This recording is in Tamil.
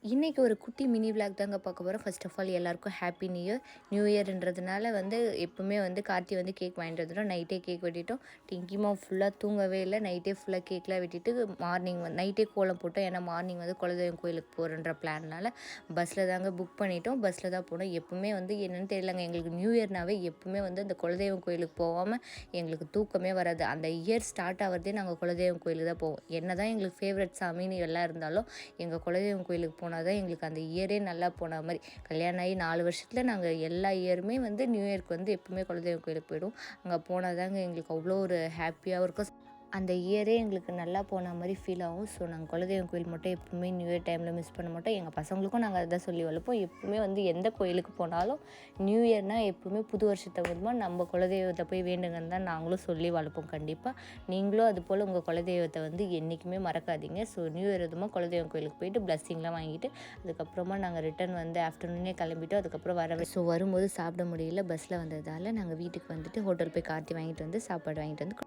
இன்றைக்கி ஒரு குட்டி மினி விளாக் தாங்க பார்க்க போகிறோம். ஃபர்ஸ்ட் ஆஃப் ஆல் எல்லாருக்கும் ஹாப்பி நியூ இயர்ன்றதுனால எப்போவுமே கார்த்தி கேக் வாங்கிட்டு வந்துட்டோம். நைட்டே கேக் வெட்டிட்டோம். டிங்கிமா ஃபுல்லாக தூங்கவே இல்லை. நைட்டே ஃபுல்லாக கேக்லாம் வெட்டிட்டு மார்னிங் நைட்டே கோலம் போட்டோம். ஏன்னா மார்னிங் குலதெய்வம் கோயிலுக்கு போகிறன்ற பிளான்னால பஸ்ஸில் தாங்க புக் பண்ணிட்டோம். பஸ்ஸில் தான் போனோம். எப்போவுமே என்னென்னு தெரியலங்க, எங்களுக்கு நியூ இயர்னாவே எப்போவுமே அந்த குலதெய்வம் கோயிலுக்கு போகாமல் எங்களுக்கு தூக்கமே வராது. அந்த இயர் ஸ்டார்ட் ஆகிறதே நாங்கள் குலதெய்வம் கோயிலுக்கு தான் போவோம். என்ன தான் எங்களுக்கு ஃபேவரட் சாமின்னு எல்லாம் இருந்தாலும் எங்கள் குலதெய்வம் கோயிலுக்கு போனால் தான் எங்களுக்கு அந்த இயரே நல்லா போன மாதிரி. கல்யாணம் ஆகி 4 வருஷத்தில் நாங்கள் எல்லா இயருமே நியூ இயர்க்கு எப்பவுமே குலதெய்வம் கோயிலுக்கு போய்டுவோம். அங்கே போனால் தாங்க எங்களுக்கு அவ்வளோ ஒரு ஹாப்பியாகவும் இருக்கும். அந்த இயரே எங்களுக்கு நல்லா போன மாதிரி ஃபீல் ஆகும். ஸோ நாங்கள் குலதெய்வம் கோயில் மட்டும் எப்பவுமே நியூ இயர் டைமில் மிஸ் பண்ண மாட்டோம். எங்கள் பசங்களுக்கும் நாங்கள் அதை தான் சொல்லி வளர்ப்போம். எப்பவுமே எந்த கோயிலுக்கு போனாலும் நியூ இயர்னால் எப்பவுமே புது வருஷத்தை நம்ம குலதெய்வத்தை போய் வேண்டுங்கன்னு தான் நாங்களும் சொல்லி வளர்ப்போம். கண்டிப்பாக நீங்களும் அது போல் உங்கள் குலதெய்வத்தை என்றைக்குமே மறக்காதீங்க. ஸோ நியூ இயர் எதுவுமே குலதெய்வம் கோயிலுக்கு போயிட்டு பிளஸ்ஸிங்லாம் வாங்கிட்டு அதுக்கப்புறமா நாங்கள் ரிட்டன் ஆஃப்டர்நூனே கிளம்பிட்டோம். அதுக்கப்புறம் வரும்போது சாப்பிட முடியல, பஸ்ஸில் வந்ததால் நாங்கள் வீட்டுக்கு ஹோட்டல் போய் கார்த்தி வாங்கிட்டு சாப்பாடு வாங்கிட்டு